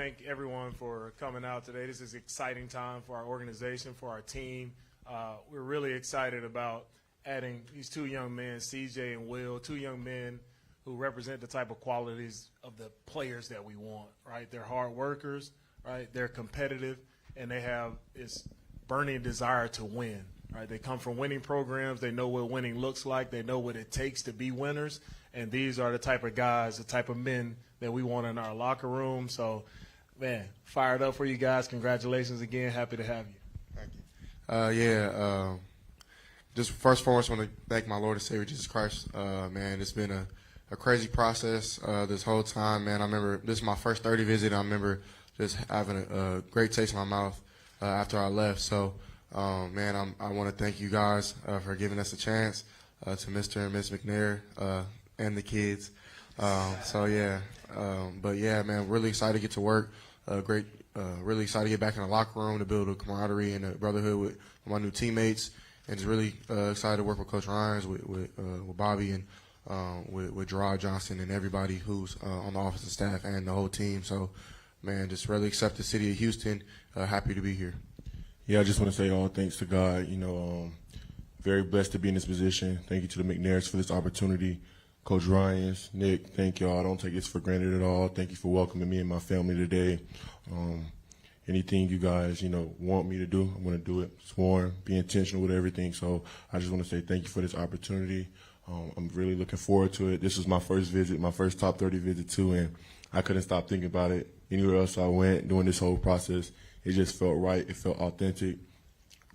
thank everyone for coming out today. This is an exciting time for our organization, for our team. We're really excited about adding these two young men, C.J. and Will, two young men who represent the type of qualities of the players that we want, right? They're hard workers, right? They're competitive, and they have this burning desire to win, right? They come from winning programs. They know what winning looks like. They know what it takes to be winners, and these are the type of guys, the type of men that we want in our locker room. So, man, fired up for you guys. Congratulations again. Happy to have you. Thank you. Just first and foremost, I want to thank my Lord and Savior Jesus Christ. Man, it's been a crazy process this whole time, man. I remember this is my first 30 visit. I remember just having a great taste in my mouth after I left. So, man, I want to thank you guys for giving us a chance, to Mr. and Ms. McNair and the kids. But yeah, man, really excited to get to work. Really excited to get back in the locker room to build a camaraderie and a brotherhood with my new teammates. And just really excited to work with Coach Ryans, with Bobby, and with Gerard Johnson and everybody who's on the offensive staff and the whole team. So, man, just really accept the city of Houston. Happy to be here. Yeah, I just want to say all thanks to God. Very blessed to be in this position. Thank you to the McNairs for this opportunity. Coach Ryans, Nick, thank y'all. I don't take this for granted at all. Thank you for welcoming me and my family today. Anything you guys, want me to do, I'm going to do it. Sworn, be intentional with everything. So I just want to say thank you for this opportunity. I'm really looking forward to it. This was my first visit, my first top 30 visit too, and I couldn't stop thinking about it. Anywhere else I went during this whole process, it just felt right. It felt authentic.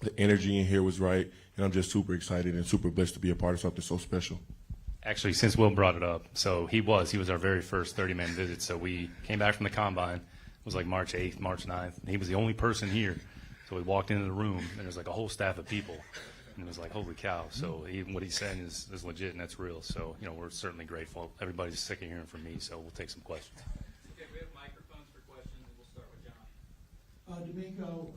The energy in here was right, and I'm just super excited and super blessed to be a part of something so special. Actually, since Will brought it up, so he was our very first 30-man visit. So we came back from the combine. It was like March 8th, March 9th. And he was the only person here. So we walked into the room, and there's like a whole staff of people. And it was like, holy cow. So what he's saying is legit, and that's real. So, we're certainly grateful. Everybody's sick of hearing from me, so we'll take some questions. Okay, we have microphones for questions, and we'll start with John. Domingo,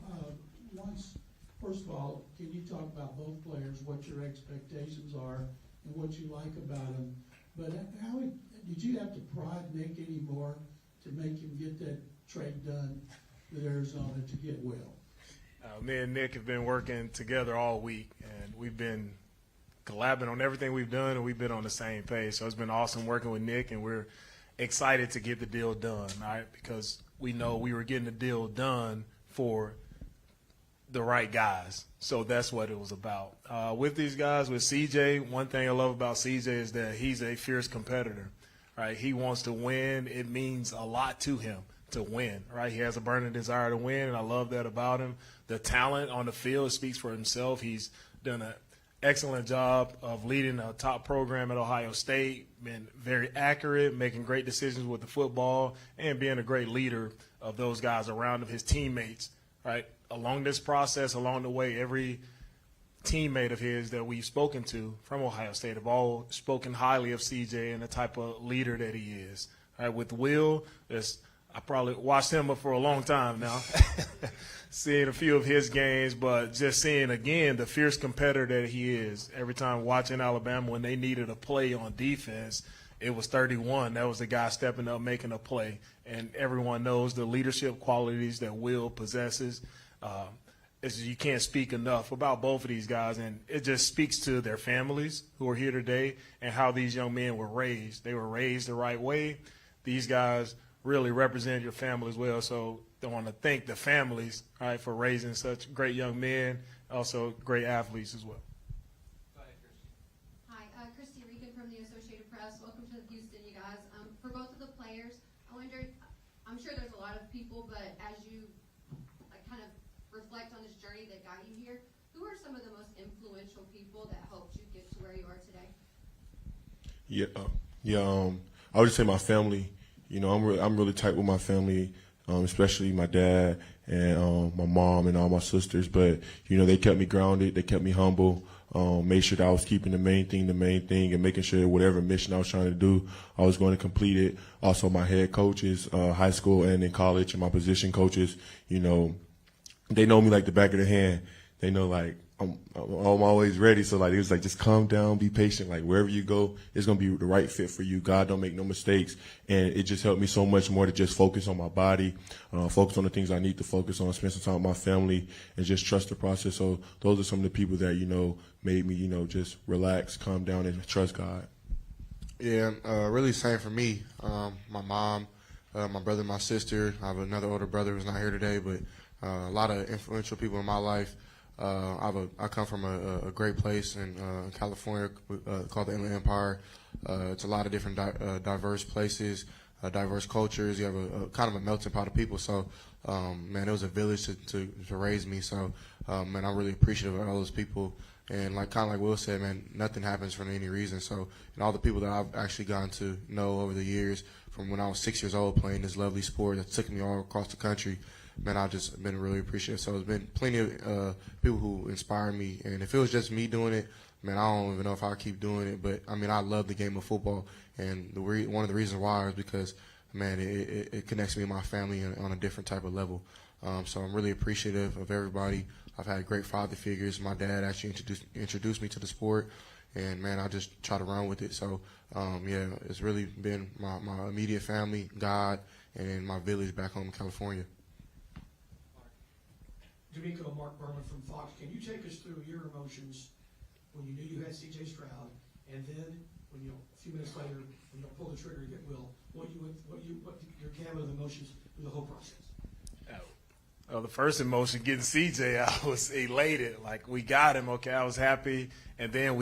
first of all, can you talk about both players, what your expectations are, and what you like about them? But how did you have to prod Nick anymore to make him get that trade done with Arizona to get Will? Me and Nick have been working together all week, and we've been collabing on everything we've done, and we've been on the same page. So it's been awesome working with Nick, and we're excited to get the deal done, right? Because we know we were getting the deal done for the right guys. So that's what it was about. With these guys, with C.J., one thing I love about C.J. is that he's a fierce competitor, right? He wants to win. It means a lot to him to win, right? He has a burning desire to win, and I love that about him. The talent on the field speaks for himself. He's done an excellent job of leading a top program at Ohio State, been very accurate, making great decisions with the football, and being a great leader of those guys around him, his teammates, right? Along this process, along the way, every teammate of his that we've spoken to from Ohio State have all spoken highly of C.J. and the type of leader that he is. All right, with Will, I probably watched him for a long time now, seeing a few of his games, but just seeing, again, the fierce competitor that he is. Every time watching Alabama, when they needed a play on defense, it was 31. That was the guy stepping up, making a play. And everyone knows the leadership qualities that Will possesses. You can't speak enough about both of these guys, and it just speaks to their families who are here today and how these young men were raised. They were raised the right way. These guys really represent your family as well, so I want to thank the families, right, for raising such great young men, also great athletes as well. Go ahead, Christy. Hi, Christy Regan from the Associated Press. Welcome to Houston, you guys. For both of the players, I wonder, I'm sure there's a lot of people, but as you kind of reflect on this journey that got you here, who are some of the most influential people that helped you get to where you are today? I would just say my family. I'm really tight with my family, especially my dad and my mom and all my sisters. But they kept me grounded, they kept me humble, made sure that I was keeping the main thing, and making sure whatever mission I was trying to do, I was going to complete it. Also, my head coaches, high school and in college, and my position coaches, they know me like the back of their hand. They know, like, I'm always ready. So like, it was like, just calm down, be patient. Like wherever you go, it's going to be the right fit for you. God don't make no mistakes. And it just helped me so much more to just focus on my body, focus on the things I need to focus on, spend some time with my family, and just trust the process. So those are some of the people that, made me, just relax, calm down, and trust God. Yeah, really same for me. My mom, my brother, my sister. I have another older brother who's not here today, but a lot of influential people in my life. I come from a great place in California called the Inland Empire. It's a lot of different diverse places, diverse cultures. You have a kind of a melting pot of people. So, man, it was a village to raise me. So, man, I'm really appreciative of all those people. And kind of like Will said, man, nothing happens for any reason. So, and all the people that I've actually gotten to know over the years, from when I was 6 years old playing this lovely sport that took me all across the country, man, I've just been really appreciative. So there's been plenty of people who inspire me. And if it was just me doing it, man, I don't even know if I'll keep doing it. But, I mean, I love the game of football. And one of the reasons why is because, man, it connects me and my family on a different type of level. So I'm really appreciative of everybody. I've had great father figures. My dad actually introduced me to the sport. And, man, I just try to run with it. So, yeah, it's really been my immediate family, God, and then my village back home in California. D'Amico, Mark Berman from Fox. Can you take us through your emotions when you knew you had C.J. Stroud, and then when a few minutes later, when you pull the trigger to get Will, what your gamut of emotions through the whole process? Well, the first emotion, getting CJ, I was elated. Like, we got him, okay, I was happy. And then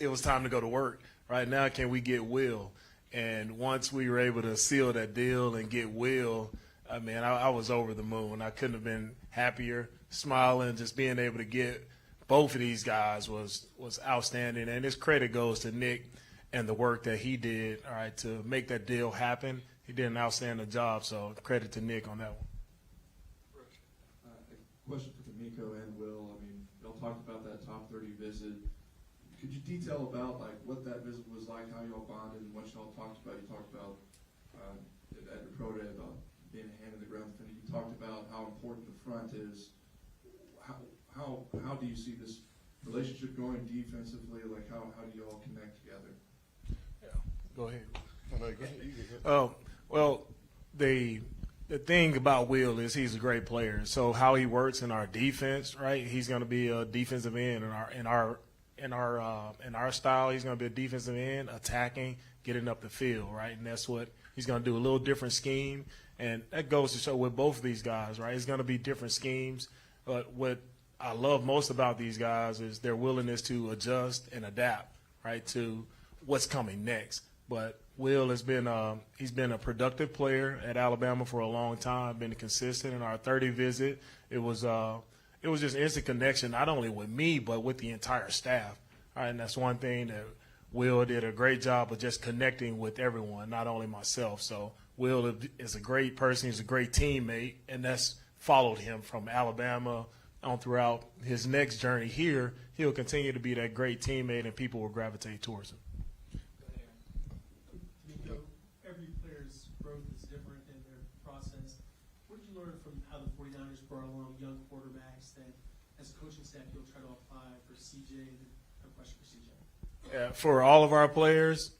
it was time to go to work. Right now, can we get Will? And once we were able to seal that deal and get Will, I mean, I was over the moon. I couldn't have been happier, smiling, just being able to get both of these guys was outstanding. And this credit goes to Nick and the work that he did, all right, to make that deal happen. He did an outstanding job, so credit to Nick on that one. Question for D'Amico and Will. I mean, y'all talked about that top 30 visit. Could you detail about what that visit was like, how y'all bonded, and what y'all talked about? You talked about at your pro day about being a hand in the ground. You talked about how important the front is. How do you see this relationship going defensively? How do you all connect together? Yeah, go ahead. Oh, well, the thing about Will is he's a great player. So how he works in our defense, right? He's going to be a defensive end in our style. He's going to be a defensive end, attacking, getting up the field, right? And that's what he's going to do. A little different scheme, and that goes to show with both of these guys, right? It's going to be different schemes, but what I love most about these guys is their willingness to adjust and adapt, right, to what's coming next. But Will has been he's been a productive player at Alabama for a long time, been consistent. In our 30 visit, it was just instant connection, not only with me, but with the entire staff. All right, and that's one thing that Will did a great job of just connecting with everyone, not only myself. So Will is a great person. He's a great teammate, and that's followed him from Alabama on throughout his next journey here. He'll continue to be that great teammate, and people will gravitate towards him. Every player's growth is different in their process. What did you learn from how the 49ers brought along young quarterbacks that, as a coaching staff, you'll try to apply for CJ? A question for CJ. For all of our players,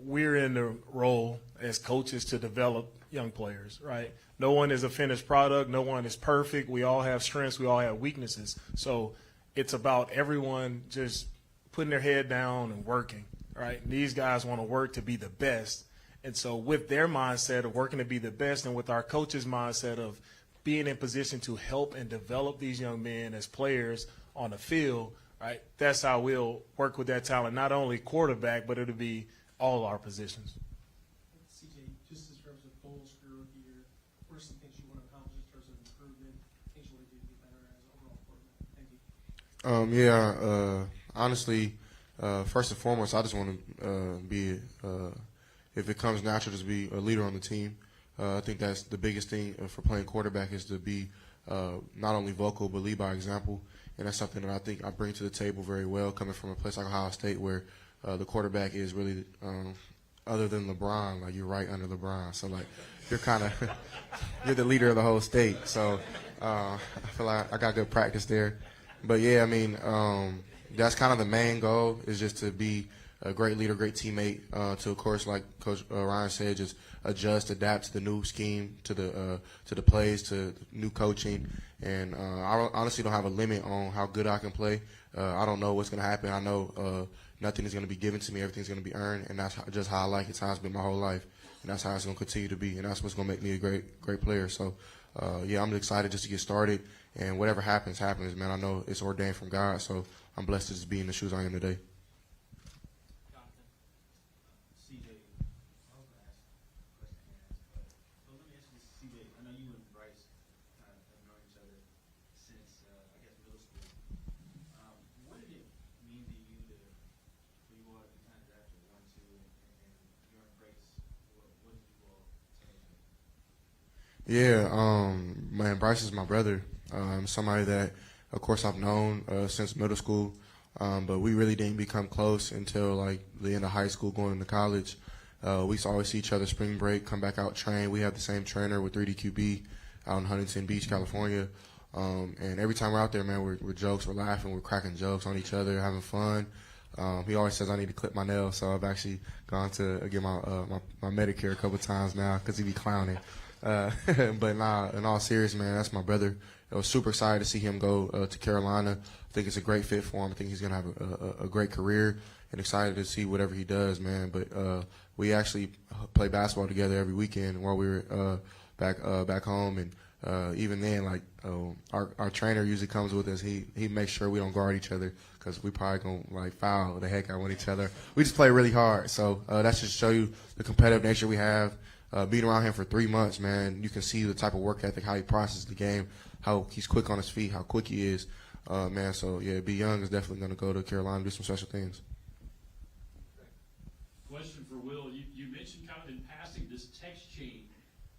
we're in the role as coaches to develop young players, right? No one is a finished product. No one is perfect. We all have strengths. We all have weaknesses. So it's about everyone just putting their head down and working, right? And these guys want to work to be the best. And so with their mindset of working to be the best, and with our coaches' mindset of being in position to help and develop these young men as players on the field, right, that's how we'll work with that talent, not only quarterback, but it'll be all our positions. CJ, just in terms of goals for your rookie year, what are some things you want to accomplish in terms of improvement, things you want to do to be better as an overall quarterback? Thank you. Honestly, first and foremost, I just want to be if it comes natural, just be a leader on the team. I think that's the biggest thing for playing quarterback is to be not only vocal but lead by example. And that's something that I think I bring to the table very well, coming from a place like Ohio State where the quarterback is really, other than LeBron, like you're right under LeBron. So, like, you're kind of you're the leader of the whole state. So I feel like I got good practice there. But yeah, I mean, that's kind of the main goal is just to be a great leader, great teammate. To of course, like Coach Ryan said, just adjust, adapt to the new scheme, to the plays, to new coaching. And I honestly don't have a limit on how good I can play. I don't know what's going to happen. I know nothing is going to be given to me. Everything's going to be earned, and that's just how I like it. It's how it's been my whole life, and that's how it's going to continue to be. And that's what's going to make me a great player. So, yeah, I'm excited just to get started. And whatever happens, man. I know it's ordained from God, so I'm blessed to just be in the shoes I am today. Jonathan. C.J., I was going to ask a question I asked, but let me ask you this, C.J. I know you and Bryce kind of have known each other since, I guess, middle school. What did it mean to you for you all to be kind of drafted 1-2 and you and Bryce, what did you all tell each other? Yeah, man, Bryce is my brother. Somebody that, of course, I've known since middle school, but we really didn't become close until like the end of high school, going into college. We used to always see each other spring break, come back out, train. We have the same trainer with 3D QB out in Huntington Beach, California. And every time we're out there, man, we're jokes, we're laughing, we're cracking jokes on each other, having fun. He always says I need to clip my nails, so I've actually gone to get my Medicare a couple times now because he be clowning. But nah, in all seriousness, man, that's my brother. I was super excited to see him go to Carolina. I think it's a great fit for him. I think he's going to have a great career, and excited to see whatever he does, man. But we actually play basketball together every weekend while we were back home. And even then, like our trainer usually comes with us. He makes sure we don't guard each other because we probably going to like foul the heck out of each other. We just play really hard. So that's just to show you the competitive nature we have. Being around him for 3 months, man, you can see the type of work ethic, how he processes the game, how he's quick on his feet, how quick he is, man. So, yeah, B. Young is definitely going to go to Carolina and do some special things. Question for Will. You mentioned kind of in passing this text chain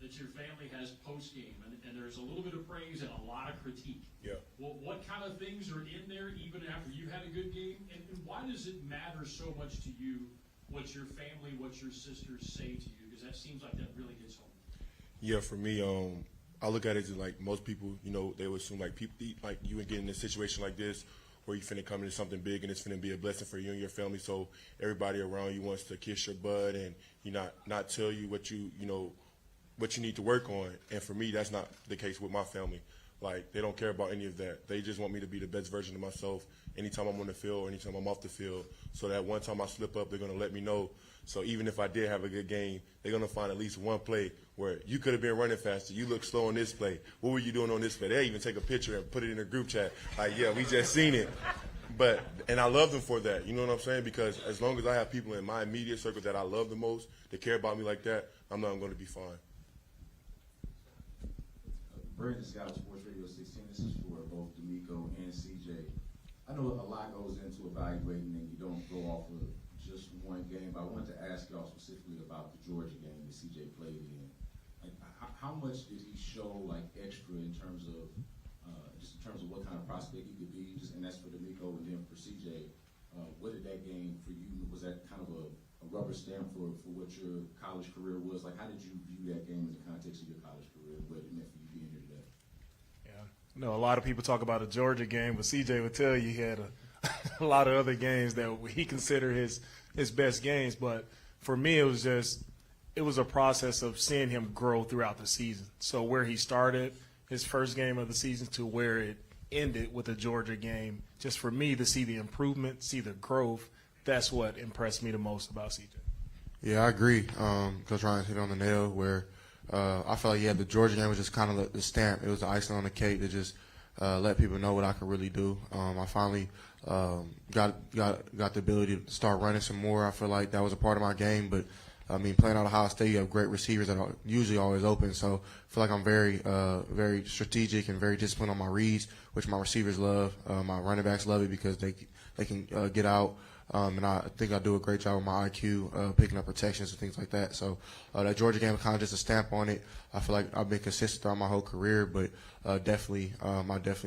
that your family has post-game, and there's a little bit of praise and a lot of critique. Yeah. Well, what kind of things are in there even after you had a good game, and why does it matter so much to you what your family, what your sisters say to you? Because that seems like that really hits home. Yeah, for me, I look at it as like most people, they would assume like people, like you would get in a situation like this where you finna come into something big and it's finna be a blessing for you and your family. So everybody around you wants to kiss your butt and not tell you what you need to work on. And for me, that's not the case with my family. Like, they don't care about any of that. They just want me to be the best version of myself anytime I'm on the field, anytime I'm off the field. So that one time I slip up, they're going to let me know. So even if I did have a good game, they're going to find at least one play where you could have been running faster. You look slow on this play. What were you doing on this play? They even take a picture and put it in a group chat. Like, yeah, we just seen it. And I love them for that. You know what I'm saying? Because as long as I have people in my immediate circle that I love the most, that care about me like that, I'm going to be fine. Brandon Scott, Sports Radio 16. This is for both D'Amico and C.J. I know a lot goes into evaluating, and you don't go off of just one game, but I wanted to ask y'all specifically about the Georgia game that C.J. played in. Like, how much did he show, like, extra in terms of just in terms of what kind of prospect he could be? And that's for D'Amico, and then for C.J. What did that game for you? Was that kind of a rubber stamp for what your college career was? Like, how did you view that game in the context of your college career and what it meant for you being here today? A lot of people talk about a Georgia game, but CJ would tell you he had a lot of other games that he considered his best games. But for me, it was a process of seeing him grow throughout the season. So where he started his first game of the season to where it ended with a Georgia game, just for me to see the improvement, see the growth, that's what impressed me the most about CJ. Yeah, I agree. Coach Ryan hit on the nail where I felt like, the Georgia game was just kind of the stamp. It was the icing on the cake to just let people know what I could really do. I finally got the ability to start running some more. I feel like that was a part of my game. But, I mean, playing out of Ohio State, you have great receivers that are usually always open. So I feel like I'm very strategic and very disciplined on my reads, which my receivers love. My running backs love it because they can get out. And I think I do a great job with my IQ, picking up protections and things like that. So that Georgia game was kind of just a stamp on it. I feel like I've been consistent throughout my whole career, but I definitely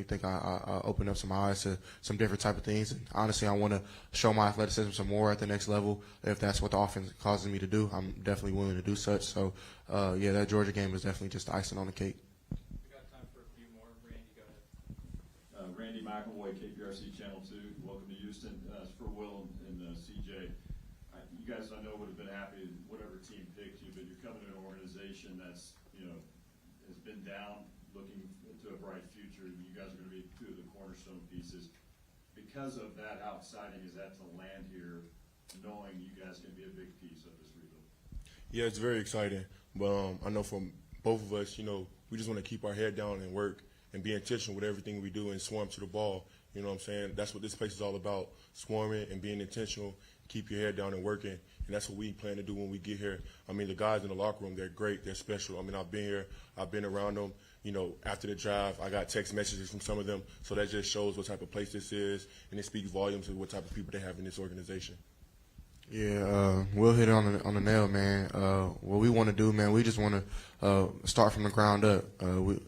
think I opened up some eyes to some different type of things. And honestly, I want to show my athleticism some more at the next level. If that's what the offense causes me to do, I'm definitely willing to do such. So, that Georgia game was definitely just icing on the cake. We got time for a few more. Randy, go ahead. Randy, my McAvoy, KPRC Channel 2. Welcome to Houston. It's for Will and CJ. You guys, I know, would have been happy whatever team picked you, but you're coming to an organization that's, has been down, looking to a bright future. You guys are going to be two of the cornerstone pieces. Because of that, how exciting is that to land here, knowing you guys can be a big piece of this rebuild? Yeah, it's very exciting. But I know from both of us, we just want to keep our head down and work and be intentional with everything we do and swarm to the ball. You know what I'm saying? That's what this place is all about, swarming and being intentional, keep your head down and working, and that's what we plan to do when we get here. I mean, the guys in the locker room, they're great, they're special. I mean, I've been here, I've been around them. After the drive, I got text messages from some of them, so that just shows what type of place this is, and it speaks volumes of what type of people they have in this organization. Yeah, we'll hit it on the nail, man. What we want to do, man, we just want to start from the ground up.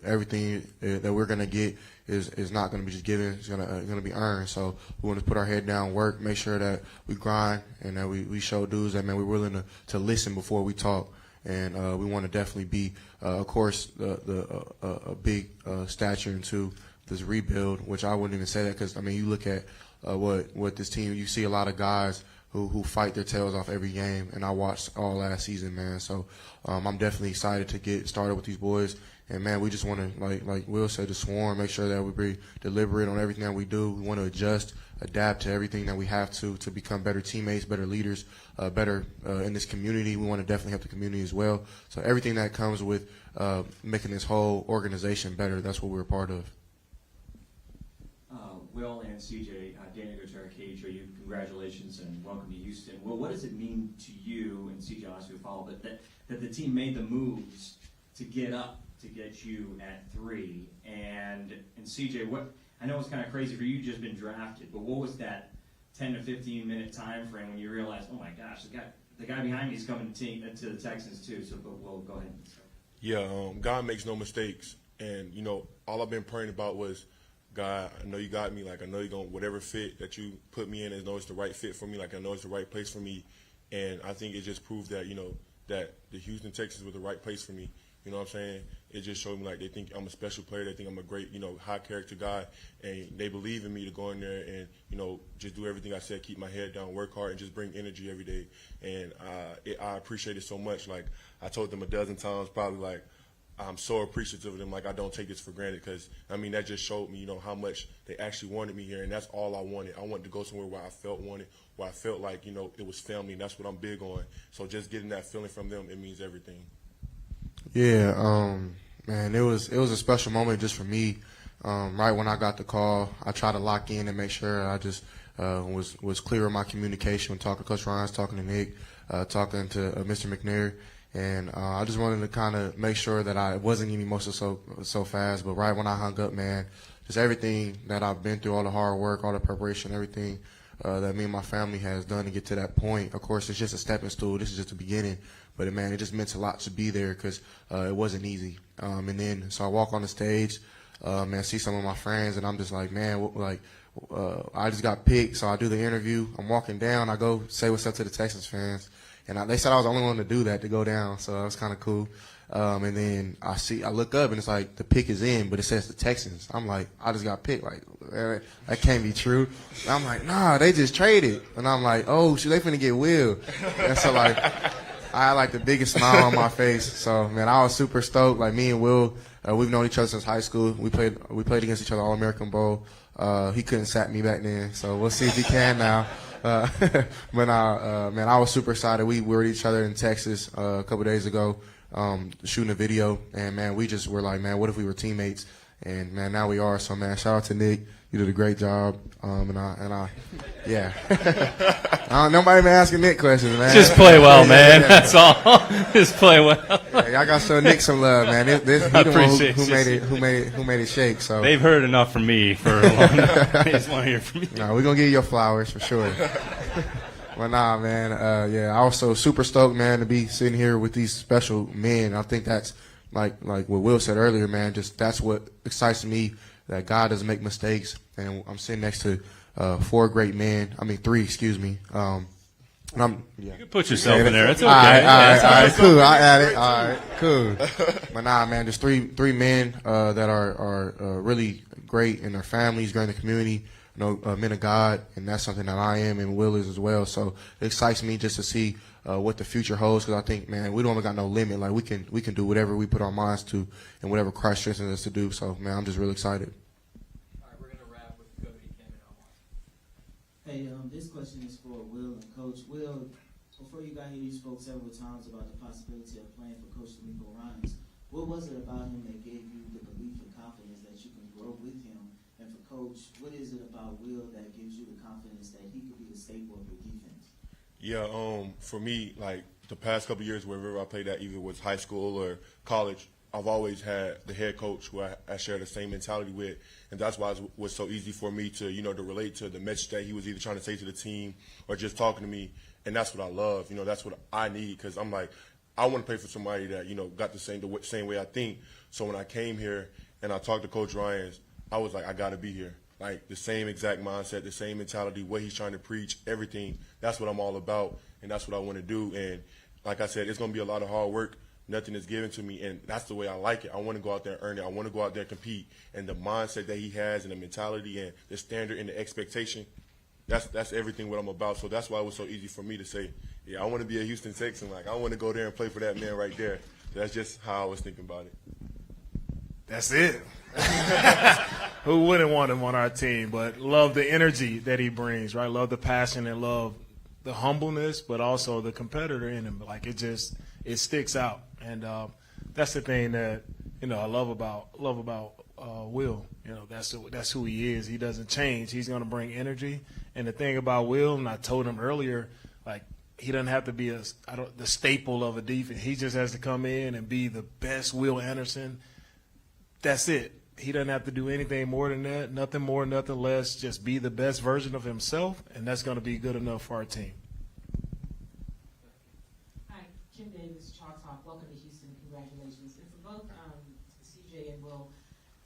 Everything that we're gonna get is not gonna be just given; it's gonna be earned. So we want to put our head down, work, make sure that we grind, and that we show dudes that, man, we're willing to listen before we talk. And we want to definitely be, of course, a big stature into this rebuild. Which I wouldn't even say that because, I mean, you look at what this team, you see a lot of guys who fight their tails off every game, and I watched all last season, man. So I'm definitely excited to get started with these boys. And, man, we just want to, like Will said, to swarm, make sure that we be deliberate on everything that we do. We want to adjust, adapt to everything that we have to become better teammates, better leaders, better in this community. We want to definitely help the community as well. So everything that comes with making this whole organization better, that's what we're a part of. Will and CJ, Daniel Gutierrez, KHOU, congratulations and welcome to Houston. Well, what does it mean to you, and CJ, I'll ask you a follow, but that the team made the moves to get up to get you at 3? And CJ, what I know it's kind of crazy for you, just been drafted, but what was that 10 to 15 minute time frame when you realized, oh my gosh, the guy behind me is coming to the Texans too? So, but we'll go ahead. Yeah, God makes no mistakes, and all I've been praying about was, God, I know you got me. Like, I know you're going to, whatever fit that you put me in, I know it's the right fit for me. Like, I know it's the right place for me. And I think it just proved that, that the Houston Texans were the right place for me. You know what I'm saying? It just showed me, like, they think I'm a special player. They think I'm a great, high character guy. And they believe in me to go in there and, just do everything I said, keep my head down, work hard, and just bring energy every day. And I appreciate it so much. Like, I told them a dozen times, probably, like, I'm so appreciative of them. Like, I don't take this for granted because, that just showed me, how much they actually wanted me here. And that's all I wanted. I wanted to go somewhere where I felt wanted, where I felt like, it was family. And that's what I'm big on. So just getting that feeling from them, it means everything. Yeah, man, it was a special moment just for me. Right when I got the call, I tried to lock in and make sure I just was clear in my communication when talking to Coach Ryan, talking to Nick, talking to Mr. McNair. And I just wanted to kind of make sure that I wasn't getting emotional so fast. But right when I hung up, man, just everything that I've been through, all the hard work, all the preparation, everything that me and my family has done to get to that point. Of course, it's just a stepping stool. This is just the beginning. But, man, it just meant a lot to be there because it wasn't easy. And then so I walk on the stage, man, see some of my friends, and I'm just like, man, I just got picked. So I do the interview. I'm walking down. I go say what's up to the Texans fans. And they said I was the only one to do that, to go down, so that was kind of cool. And then I look up, and it's like the pick is in, but it says the Texans. I'm like, I just got picked. Like, that can't be true. And I'm like, nah, they just traded. And I'm like, oh, shoot, they finna get Will. And so, like, I had, like, the biggest smile on my face. So, man, I was super stoked. Like, me and Will, we've known each other since high school. We played against each other All-American Bowl. He couldn't sack me back then, so we'll see if he can now. But man, I was super excited. We were with each other in Texas a couple days ago, shooting a video, and man, we just were like, man, what if we were teammates? And man, now we are. So man, shout out to Nick. You did a great job. Yeah. Nobody been asking Nick questions, man. Just play well, man. Yeah. That's all. Just play well. Yeah, y'all got to show Nick some love, man. He the one who made it shake. So they've heard enough from me for a long time. They just want to hear from you. No, we're gonna give you your flowers for sure. Well, nah, man. I was so super stoked, man, to be sitting here with these special men. I think that's like what Will said earlier, man. Just that's what excites me. That God doesn't make mistakes, and I'm sitting next to 3 great men. And You can put yourself in there. It's okay. All right, cool. I add it. Great All right, cool. But nah, man, there's three men that are really great in their families, great in the community. Men of God, and that's something that I am and Will is as well. So it excites me just to see what the future holds, because I think, man, we don't got no limit. Like we can do whatever we put our minds to, and whatever Christ strengthens us to do. So, man, I'm just really excited. All right, we're going to wrap with Cody, Kim, and Omar. Hey, this question is for Will and Coach. Will, before you got here, you spoke several times about the possibility of playing for Coach D'Amico Ryans. What was it about him that gave you the belief and confidence that you can grow with him? And for Coach, what is it about Will that gives you the confidence that he could be the staple of your defense? Yeah, for me, like the past couple of years, wherever I played at, either was high school or college, I've always had the head coach who I share the same mentality with, and that's why it was so easy for me to, to relate to the message that he was either trying to say to the team or just talking to me, and that's what I love. That's what I need, because I'm like, I want to play for somebody that, got the same way I think. So when I came here and I talked to Coach Ryans, I was like, I got to be here. Like the same exact mindset, the same mentality, what he's trying to preach, everything. That's what I'm all about, and that's what I want to do. And like I said, it's going to be a lot of hard work. Nothing is given to me, and that's the way I like it. I want to go out there and earn it. I want to go out there and compete. And the mindset that he has and the mentality and the standard and the expectation, that's everything what I'm about. So that's why it was so easy for me to say, yeah, I want to be a Houston Texan. Like, I want to go there and play for that man right there. So that's just how I was thinking about it. That's it. Who wouldn't want him on our team? But love the energy that he brings, right? Love the passion and love the humbleness, but also the competitor in him. Like it sticks out, and that's the thing that I love about Will. That's who he is. He doesn't change. He's going to bring energy. And the thing about Will, and I told him earlier, like he doesn't have to be the staple of a defense. He just has to come in and be the best Will Anderson. That's it. He doesn't have to do anything more than that, nothing more, nothing less. Just be the best version of himself, and that's going to be good enough for our team. Hi, Kim Davis, Chalk Talk. Welcome to Houston. Congratulations. And for both C.J. and Will,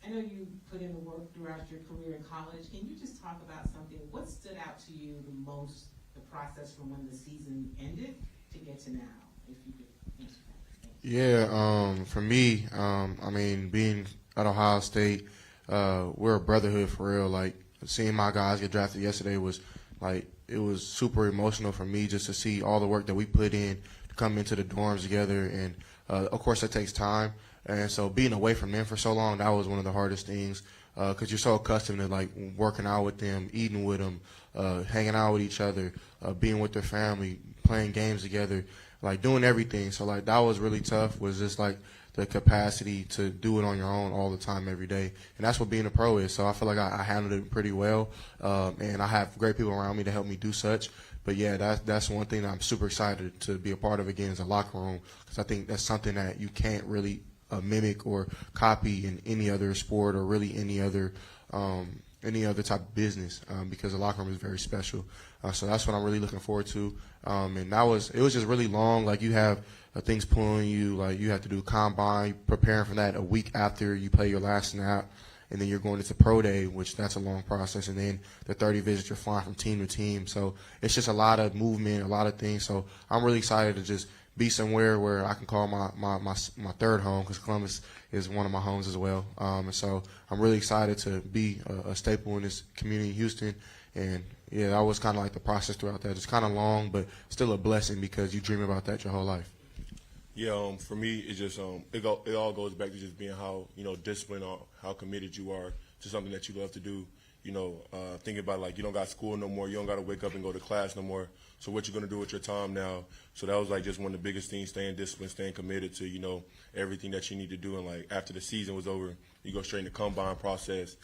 I know you put in the work throughout your career in college. Can you just talk about something? What stood out to you the most, the process from when the season ended to get to now, if you could answer that? Yeah, for me, being at Ohio State, we're a brotherhood for real. Like, seeing my guys get drafted yesterday was like, it was super emotional for me just to see all the work that we put in to come into the dorms together. And of course, that takes time. And so being away from them for so long, that was one of the hardest things, because you're so accustomed to like working out with them, eating with them, hanging out with each other, being with their family, playing games together, like doing everything. So like that was really tough, was just like the capacity to do it on your own all the time, every day. And that's what being a pro is. So I feel like I handled it pretty well, and I have great people around me to help me do such. But, yeah, that's one thing that I'm super excited to be a part of again, is a locker room, because I think that's something that you can't really mimic or copy in any other sport or really any other type of business, because the locker room is very special. So that's what I'm really looking forward to. And it was just really long. Like, you have things pulling you, like you have to do combine, preparing for that a week after you play your last snap, and then you're going into pro day, which that's a long process, and then the 30 visits, you're flying from team to team. So it's just a lot of movement, a lot of things. So I'm really excited to just be somewhere where I can call my third home, because Columbus is one of my homes as well. And so I'm really excited to be a staple in this community in Houston. And, yeah, that was kind of like the process throughout that. It's kind of long, but still a blessing, because you dream about that your whole life. Yeah, for me, it's just it all goes back to just being how disciplined or how committed you are to something that you love to do. Thinking about, like, you don't got school no more, you don't got to wake up and go to class no more. So what you're gonna do with your time now? So that was like just one of the biggest things: staying disciplined, staying committed to everything that you need to do. And like after the season was over, you go straight into combine process.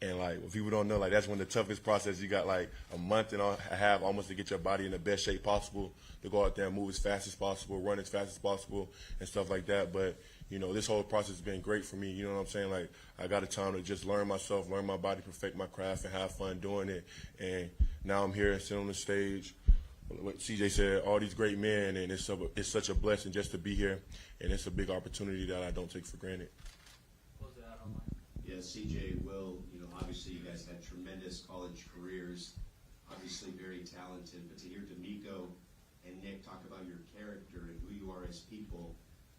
And like, if people don't know, like that's one of the toughest processes. You got like a month and a half almost to get your body in the best shape possible, to go out there and move as fast as possible, run as fast as possible, and stuff like that. But this whole process has been great for me. You know what I'm saying? Like, I got a time to just learn myself, learn my body, perfect my craft, and have fun doing it. And now I'm here sitting on the stage. What C.J. said, all these great men, and it's such a blessing just to be here, and it's a big opportunity that I don't take for granted. Yeah, C.J., Will, obviously you guys had tremendous college careers, obviously very talented, but to hear D'Amico and Nick talk about your character and who you are as people,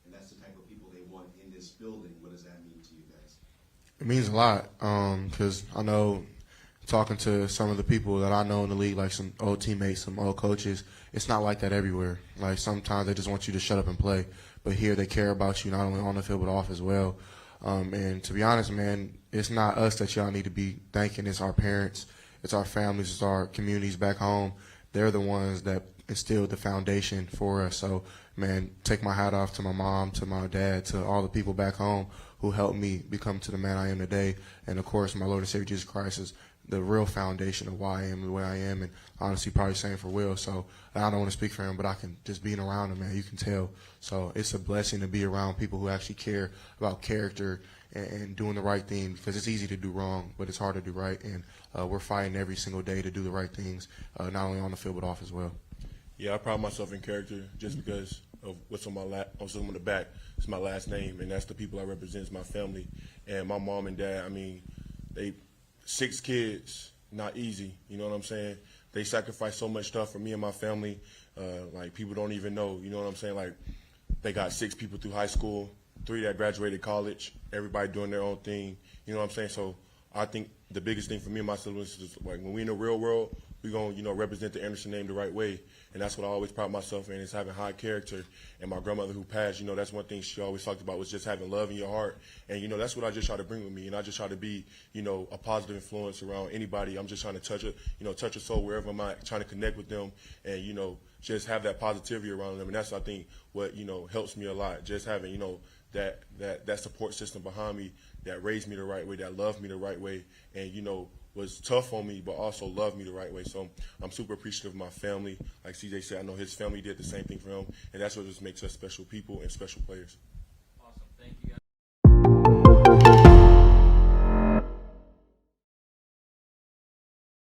and that's the type of people they want in this building. What does that mean to you guys? It means a lot because I know talking to some of the people that I know in the league, like some old teammates, some old coaches, it's not like that everywhere. Like sometimes they just want you to shut up and play, but here they care about you not only on the field but off as well. And to be honest, man, it's not us that y'all need to be thanking. It's our parents, it's our families, it's our communities back home. They're the ones that instilled the foundation for us. So, man, take my hat off to my mom, to my dad, to all the people back home who helped me become to the man I am today. And, of course, my Lord and Savior Jesus Christ is the real foundation of why I am the way I am, and honestly probably same for Will. So I don't want to speak for him, but I can just being around him, man, you can tell. So it's a blessing to be around people who actually care about character and doing the right thing, because it's easy to do wrong, but it's hard to do right. And we're fighting every single day to do the right things, not only on the field but off as well. Yeah, I pride myself in character just because of what's on on the back. It's my last name, and that's the people I represent. It's my family. And my mom and dad, I mean, they 6 kids, not easy. You know what I'm saying? They sacrificed so much stuff for me and my family. Like, people don't even know. You know what I'm saying? Like, they got 6 people through high school, 3 that graduated college, everybody doing their own thing. You know what I'm saying? So I think the biggest thing for me and my siblings is, like, when we in the real world, we're going to, represent the Anderson name the right way. And that's what I always pride myself in, is having high character. And my grandmother who passed, that's one thing she always talked about, was just having love in your heart. And, that's what I just try to bring with me. And I just try to be, a positive influence around anybody. I'm just trying to touch a soul wherever I'm at, trying to connect with them and, just have that positivity around them. And that's, I think, what, helps me a lot. Just having, that support system behind me that raised me the right way, that loved me the right way, and, was tough on me, but also loved me the right way. So I'm super appreciative of my family. Like CJ said, I know his family did the same thing for him, and that's what just makes us special people and special players.